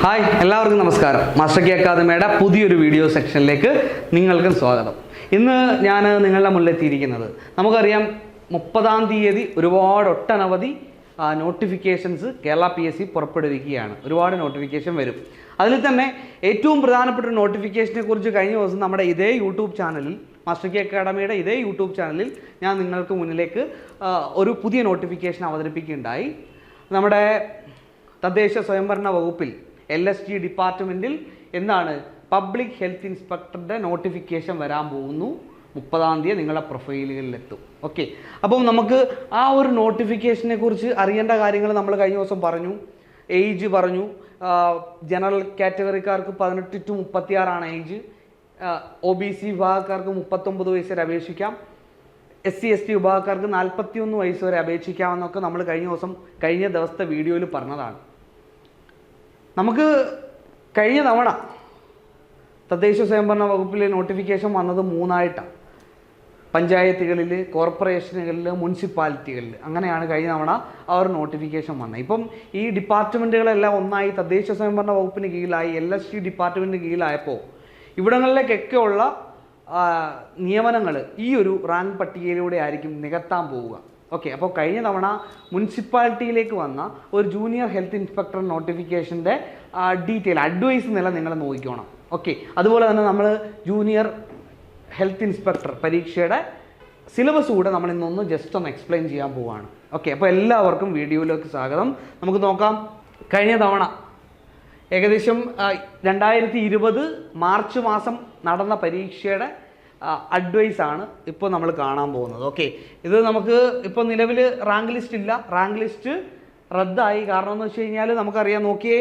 Hi എല്ലാവർക്കും നമസ്കാരം. Master K അക്കാദമിയുടെ പുതിയൊരു വീഡിയോ സെക്ഷനിലേക്ക് നിങ്ങൾക്കും സ്വാഗതം. ഇന്ന് ഞാൻ നിങ്ങളുടെ മുന്നിലെത്തിയിരിക്കുന്നത്, നമുക്കറിയാം 30-ാം തീയതി ഒട്ടനവധി നോട്ടിഫിക്കേഷൻസ് കേരള PSC പുറപ്പെടുവിക്കുകയാണ്. ഒരുപാട് നോട്ടിഫിക്കേഷൻ വരും. അതിൽ തന്നെ ഏറ്റവും പ്രധാനപ്പെട്ട ഒരു നോട്ടിഫിക്കേഷനെ കുറിച്ച് കഴിഞ്ഞ ദിവസം നമ്മുടെ ഇതേ യൂട്യൂബ് ചാനലിൽ, മാസ്റ്റർ കെ അക്കാദമിയുടെ ഇതേ യൂട്യൂബ് ചാനലിൽ ഞാൻ നിങ്ങൾക്ക് മുന്നിലേക്ക് ഒരു പുതിയ നോട്ടിഫിക്കേഷൻ അവതരിപ്പിക്കുകയുണ്ടായി. നമ്മുടെ തദ്ദേശ സ്വയംഭരണ വകുപ്പിൽ LSG ഡിപ്പാർട്ട്മെൻറ്റിൽ എന്താണ് പബ്ലിക് ഹെൽത്ത് ഇൻസ്പെക്ടറുടെ നോട്ടിഫിക്കേഷൻ വരാൻ പോകുന്നു. 30-ാം തീയതി നിങ്ങളുടെ പ്രൊഫൈലുകളിലെത്തും. ഓക്കെ, അപ്പം നമുക്ക് ആ ഒരു നോട്ടിഫിക്കേഷനെ കുറിച്ച് അറിയേണ്ട കാര്യങ്ങൾ നമ്മൾ കഴിഞ്ഞ ദിവസം പറഞ്ഞു. ഏജ് പറഞ്ഞു, ജനറൽ കാറ്റഗറിക്കാർക്ക് 18 to 36 ഏജ്, OBC വിഭാഗക്കാർക്ക് 39 വയസ്സ് വരെ അപേക്ഷിക്കാം, SC/ST വിഭാഗക്കാർക്ക് 41 വയസ്സ് വരെ അപേക്ഷിക്കാമെന്നൊക്കെ നമ്മൾ കഴിഞ്ഞ ദിവസത്തെ വീഡിയോയിൽ പറഞ്ഞതാണ്. നമുക്ക് കഴിഞ്ഞ തവണ തദ്ദേശ സ്വയംഭരണ വകുപ്പിലെ നോട്ടിഫിക്കേഷൻ വന്നത് 3ആയിട്ടാണ്. പഞ്ചായത്തുകളിൽ, കോർപ്പറേഷനുകളിൽ, മുനിസിപ്പാലിറ്റികളിൽ, അങ്ങനെയാണ് കഴിഞ്ഞ തവണ ആ ഒരു നോട്ടിഫിക്കേഷൻ വന്നത്. ഇപ്പം ഈ ഡിപ്പാർട്ട്മെൻറ്റുകളെല്ലാം ഒന്നായി തദ്ദേശ സ്വയംഭരണ വകുപ്പിന് കീഴിലായി LSG ഡിപ്പാർട്ട്മെൻറ്റിന് കീഴിലായപ്പോൾ ഇവിടങ്ങളിലേക്കൊക്കെ ഉള്ള നിയമനങ്ങൾ ഈ ഒരു റാങ്ക് പട്ടികയിലൂടെ ആയിരിക്കും നികത്താൻ പോവുക. ഓക്കെ, അപ്പോൾ കഴിഞ്ഞ തവണ മുനിസിപ്പാലിറ്റിയിലേക്ക് വന്ന ഒരു ജൂനിയർ ഹെൽത്ത് ഇൻസ്പെക്ടർ നോട്ടിഫിക്കേഷൻ്റെ ഡീറ്റെയിൽ അഡ്വൈസ് നില നിങ്ങൾ നോക്കിക്കോണം. ഓക്കെ, അതുപോലെ തന്നെ നമ്മൾ ജൂനിയർ ഹെൽത്ത് ഇൻസ്പെക്ടർ പരീക്ഷയുടെ സിലബസ് കൂടെ നമ്മൾ ഇന്നൊന്ന് ജസ്റ്റ് ഒന്ന് എക്സ്പ്ലെയിൻ ചെയ്യാൻ പോവുകയാണ്. ഓക്കെ, അപ്പോൾ എല്ലാവർക്കും വീഡിയോയിലേക്ക് സ്വാഗതം. നമുക്ക് നോക്കാം. കഴിഞ്ഞ തവണ ഏകദേശം 2020 മാർച്ച് മാസം നടന്ന പരീക്ഷയുടെ അഡ്വൈസാണ് ഇപ്പോൾ നമ്മൾ കാണാൻ പോകുന്നത്. ഓക്കെ, ഇത് നമുക്ക് ഇപ്പോൾ നിലവിൽ റാങ്ക് ലിസ്റ്റ് ഇല്ല. റാങ്ക് ലിസ്റ്റ് റദ്ദായി. കാരണം എന്ന് വെച്ച് കഴിഞ്ഞാൽ നമുക്കറിയാം, നോക്കിയേ,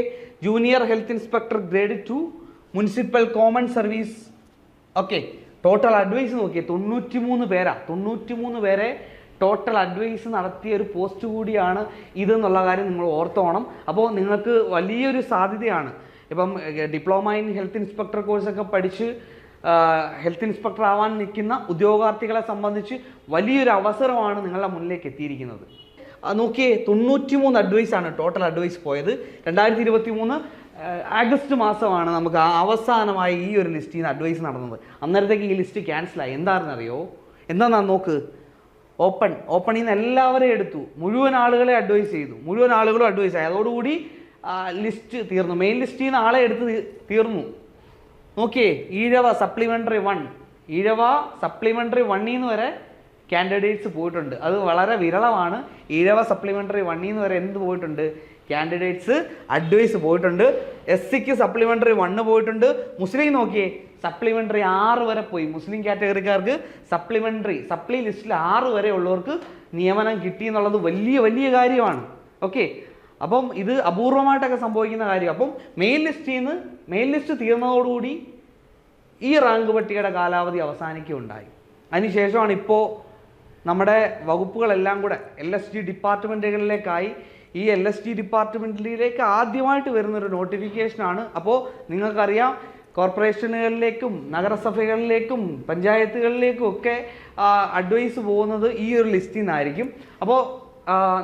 junior health inspector grade 2 municipal common service. Okay, total advice നോക്കിയേ 93 പേരെ ടോട്ടൽ അഡ്വൈസ് നടത്തിയ ഒരു പോസ്റ്റ് കൂടിയാണ് ഇതെന്നുള്ള കാര്യം നിങ്ങൾ ഓർത്തോണം. അപ്പോൾ നിങ്ങൾക്ക് വലിയൊരു സാധ്യതയാണ്. ഇപ്പം ഡിപ്ലോമ ഇൻ ഹെൽത്ത് ഇൻസ്പെക്ടർ കോഴ്സൊക്കെ പഠിച്ച് ഹെൽത്ത് ഇൻസ്പെക്ടർ ആവാൻ നിൽക്കുന്ന ഉദ്യോഗാർത്ഥികളെ സംബന്ധിച്ച് വലിയൊരു അവസരമാണ് നിങ്ങളുടെ മുന്നിലേക്ക് എത്തിയിരിക്കുന്നത്. നോക്കിയേ, 93 അഡ്വൈസാണ് ടോട്ടൽ അഡ്വൈസ് പോയത്. 2023 ആഗസ്റ്റ് മാസമാണ് നമുക്ക് അവസാനമായി ഈ ഒരു ലിസ്റ്റിൽ നിന്ന് അഡ്വൈസ് നടന്നത്. അന്നേരത്തേക്ക് ഈ ലിസ്റ്റ് ക്യാൻസലായി. എന്താണെന്നറിയോ? എന്താണെന്നാ നോക്ക്. ഓപ്പണിൽ നിന്ന് എല്ലാവരെയും എടുത്തു, മുഴുവൻ ആളുകളെ അഡ്വൈസ് ചെയ്തു, മുഴുവൻ ആളുകളും അഡ്വൈസ് ആയി. അതോടുകൂടി ലിസ്റ്റ് തീർന്നു. മെയിൻ ലിസ്റ്റിൽ നിന്ന് ആളെ എടുത്ത് തീർന്നു. നോക്കിയേ, ഈഴവ സപ്ലിമെൻ്ററി 1 വരെ കാൻഡിഡേറ്റ്സ് പോയിട്ടുണ്ട്. അത് വളരെ വിരളമാണ്. ഈഴവ സപ്ലിമെൻ്ററി 1 വരെ എന്ത് പോയിട്ടുണ്ട്? കാൻഡിഡേറ്റ്സ് അഡ്വൈസ് പോയിട്ടുണ്ട്. SCക്ക് സപ്ലിമെൻ്ററി 1 പോയിട്ടുണ്ട്. മുസ്ലിം നോക്കിയേ, സപ്ലിമെൻ്ററി 6 വരെ പോയി. മുസ്ലിം കാറ്റഗറിക്കാർക്ക് സപ്ലി ലിസ്റ്റിൽ 6 വരെ ഉള്ളവർക്ക് നിയമനം കിട്ടി എന്നുള്ളത് വലിയ കാര്യമാണ്. ഓക്കെ, അപ്പം ഇത് അപൂർവമായിട്ടൊക്കെ സംഭവിക്കുന്ന കാര്യം. അപ്പം മെയിൻ ലിസ്റ്റ് തീർന്നതോടുകൂടി ഈ റാങ്ക് പട്ടികയുടെ കാലാവധി അവസാനിക്കുകയുണ്ടായി. അതിനുശേഷമാണ് ഇപ്പോൾ നമ്മുടെ വകുപ്പുകളെല്ലാം കൂടെ LSG ഡിപ്പാർട്ട്മെൻറ്റുകളിലേക്കായി. ഈ LSG ഡിപ്പാർട്ട്മെൻറ്റിലേക്ക് ആദ്യമായിട്ട് വരുന്നൊരു നോട്ടിഫിക്കേഷനാണ്. അപ്പോൾ നിങ്ങൾക്കറിയാം, കോർപ്പറേഷനുകളിലേക്കും നഗരസഭകളിലേക്കും പഞ്ചായത്തുകളിലേക്കും ഒക്കെ അഡ്വൈസ് പോകുന്നത് ഈ ഒരു ലിസ്റ്റിൽ നിന്നായിരിക്കും. അപ്പോൾ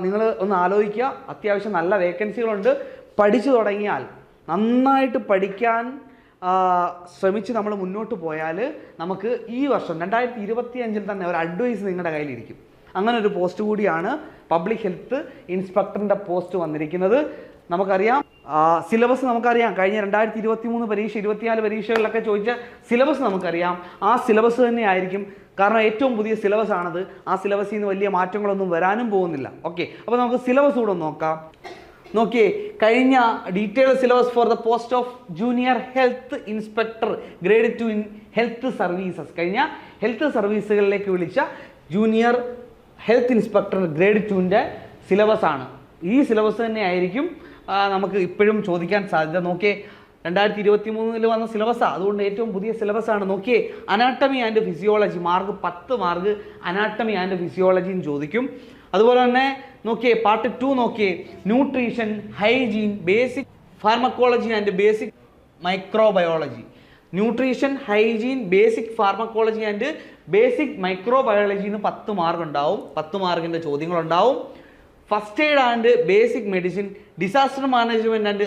നിങ്ങൾ ഒന്ന് ആലോചിക്കുക. അത്യാവശ്യം നല്ല വേക്കൻസികളുണ്ട്. പഠിച്ചു തുടങ്ങിയാൽ, നന്നായിട്ട് പഠിക്കാൻ ശ്രമിച്ച് നമ്മൾ മുന്നോട്ട് പോയാൽ നമുക്ക് ഈ വർഷം 2025 തന്നെ ഒരു അഡ്വൈസ് നിങ്ങളുടെ കയ്യിലിരിക്കും. അങ്ങനെ ഒരു പോസ്റ്റ് കൂടിയാണ് പബ്ലിക് ഹെൽത്ത് ഇൻസ്പെക്ടറിൻ്റെ പോസ്റ്റ് വന്നിരിക്കുന്നത്. നമുക്കറിയാം, സിലബസ് നമുക്കറിയാം. കഴിഞ്ഞ 2023 പരീക്ഷ, 24 പരീക്ഷകളിലൊക്കെ ചോദിച്ച സിലബസ് നമുക്കറിയാം. ആ സിലബസ് തന്നെ ആയിരിക്കും. കാരണം ഏറ്റവും പുതിയ സിലബസ് ആണത്. ആ സിലബസിൽ നിന്ന് വലിയ മാറ്റങ്ങളൊന്നും വരാനും പോകുന്നില്ല. ഓക്കെ, അപ്പോൾ നമുക്ക് സിലബസ് കൂടെ നോക്കാം. നോക്കിയേ, കഴിഞ്ഞ detail syllabus for the post of junior health inspector grade 2 in health services. കഴിഞ്ഞ ഹെൽത്ത് സർവീസുകളിലേക്ക് വിളിച്ച ജൂനിയർ ഹെൽത്ത് ഇൻസ്പെക്ടർ ഗ്രേഡ് 2ൻ്റെ സിലബസ് ആണ്. ഈ സിലബസ് തന്നെ ആയിരിക്കും നമുക്ക് ഇപ്പോഴും ചോദിക്കാൻ സാധ്യത. നോക്കിയേ, 2023 വന്ന സിലബസാണ്. അതുകൊണ്ട് ഏറ്റവും പുതിയ സിലബസാണ്. നോക്കിയേ, anatomy and physiology 10 mark anatomy and ഫിസിയോളജിയും ചോദിക്കും. അതുപോലെ തന്നെ നോക്കിയേ, പാർട്ട് 2 നോക്കിയേ, nutrition, hygiene, basic pharmacology and basic microbiology. Nutrition, hygiene, basic pharmacology and basic മൈക്രോബയോളജിന്ന് 10 മാർക്ക് ഉണ്ടാവും. 10 മാർക്കിൻ്റെ ചോദ്യങ്ങളുണ്ടാവും. First aid and basic medicine, disaster management and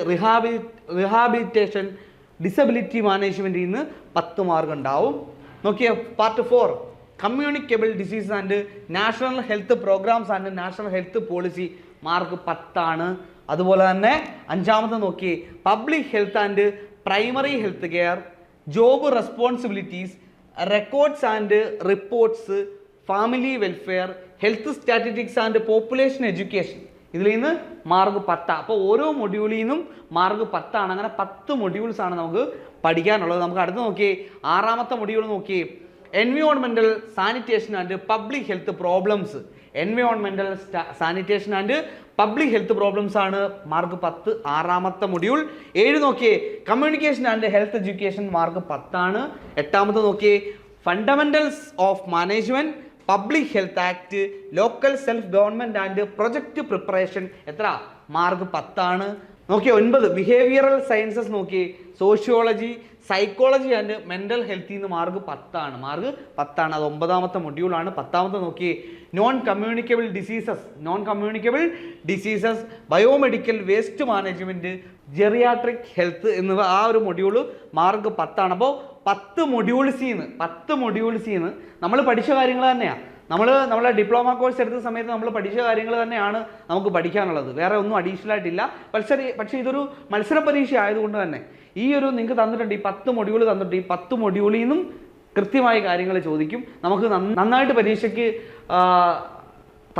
rehabilitation, disability മാനേജ്മെൻറ്റിൽ നിന്ന് 10 മാർക്ക് ഉണ്ടാവും. നോക്കിയാൽ part 4 communicable disease and national health programmes and national health policy, mark 10 അതുപോലെ തന്നെ 5ാമത്തെ നോക്കിയേ public health and primary health care, job responsibilities, records and reports, family welfare, health statistics and population education, ഇതിൽ നിന്ന് mark 10. അപ്പോൾ ഓരോ മൊഡ്യൂളിൽ നിന്നും mark 10. അങ്ങനെ 10 മൊഡ്യൂൾസ് ആണ് നമുക്ക് പഠിക്കാനുള്ളത്. നമുക്ക് അടുത്ത് നോക്കിയേ 6ാമത്തെ മൊഡ്യൂൾ നോക്കിയേ environmental sanitation and public health problems. Environmental sanitation and public health problems ആണ് മാർക്ക് 10, 6ാമത്തെ മൊഡ്യൂൾ. 7 നോക്കിയേ communication and health education, mark 10. 8ാമത്തെ നോക്കിയേ fundamentals of management, public health act, local self government and project preparation, എത്ര mark 10. നോക്കിയേ 9 behavioural sciences, നോക്കിയേ sociology, psychology and mental ഹെൽത്തിൽ നിന്ന് mark 10. Mark 10. അത് 9ാമത്തെ മൊഡ്യൂളാണ്. 10ാമത്തെ നോക്കിയേ non communicable diseases, biomedical waste management, geriatric health എന്നിവ ആ ഒരു മൊഡ്യൂള് മാർക്ക് 10. അപ്പോൾ 10 മൊഡ്യൂൾസിൽ നിന്ന് നമ്മൾ പഠിച്ച കാര്യങ്ങൾ തന്നെയാണ്. നമ്മളെ ഡിപ്ലോമ കോഴ്സ് എടുത്ത സമയത്ത് നമ്മൾ പഠിച്ച കാര്യങ്ങൾ തന്നെയാണ് നമുക്ക് പഠിക്കാനുള്ളത്. വേറെ ഒന്നും അഡീഷണൽ ആയിട്ടില്ല. പക്ഷേ ഇതൊരു മത്സര പരീക്ഷ ആയതുകൊണ്ട് തന്നെ ഈ ഒരു നിങ്ങൾക്ക് തന്നിട്ടുണ്ട്, ഈ 10 മൊഡ്യൂൾ തന്നിട്ടുണ്ട്. ഈ 10 മൊഡ്യൂളിൽ നിന്നും കൃത്യമായ കാര്യങ്ങൾ ചോദിക്കും. നമുക്ക് നന്നായിട്ട് പരീക്ഷയ്ക്ക്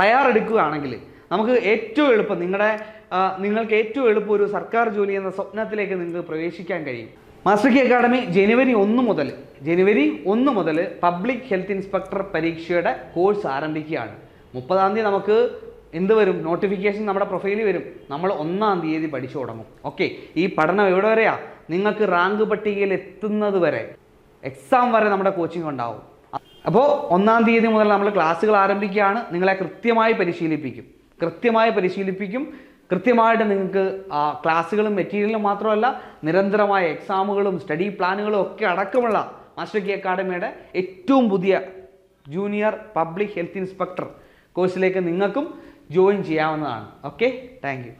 തയ്യാറെടുക്കുകയാണെങ്കിൽ നമുക്ക് ഏറ്റവും എളുപ്പം നിങ്ങൾക്ക് ഏറ്റവും എളുപ്പം ഒരു സർക്കാർ ജോലി എന്ന സ്വപ്നത്തിലേക്ക് നിങ്ങൾക്ക് പ്രവേശിക്കാൻ കഴിയും. മാസ്റ്റർ കീ അക്കാഡമി ജനുവരി 1 മുതൽ പബ്ലിക് ഹെൽത്ത് ഇൻസ്പെക്ടർ പരീക്ഷയുടെ കോഴ്സ് ആരംഭിക്കുകയാണ്. 30-ാം തീയതി നമുക്ക് എന്ത് വരും, നോട്ടിഫിക്കേഷൻ നമ്മുടെ പ്രൊഫൈലിൽ വരും. നമ്മൾ 1-ാം തീയതി പഠിച്ചു തുടങ്ങും. ഓക്കെ, ഈ പഠനം എവിടെ വരെയാ? നിങ്ങൾക്ക് റാങ്ക് പട്ടികയിൽ എത്തുന്നത് വരെ, എക്സാം വരെ നമ്മുടെ കോച്ചിങ് ഉണ്ടാവും. അപ്പോൾ 1-ാം തീയതി മുതൽ നമ്മൾ ക്ലാസ്സുകൾ ആരംഭിക്കുകയാണ്. നിങ്ങളെ കൃത്യമായി പരിശീലിപ്പിക്കും. കൃത്യമായിട്ട് നിങ്ങൾക്ക് ക്ലാസ്സുകളും മെറ്റീരിയലും മാത്രമല്ല നിരന്തരമായ എക്സാമുകളും സ്റ്റഡി പ്ലാനുകളും ഒക്കെ അടക്കമുള്ള മാസ്റ്റർ കീ അക്കാഡമിയുടെ ഏറ്റവും പുതിയ ജൂനിയർ പബ്ലിക് ഹെൽത്ത് ഇൻസ്പെക്ടർ കോഴ്സിലേക്ക് നിങ്ങൾക്കും ജോയിൻ ചെയ്യാവുന്നതാണ്. Okay, thank you.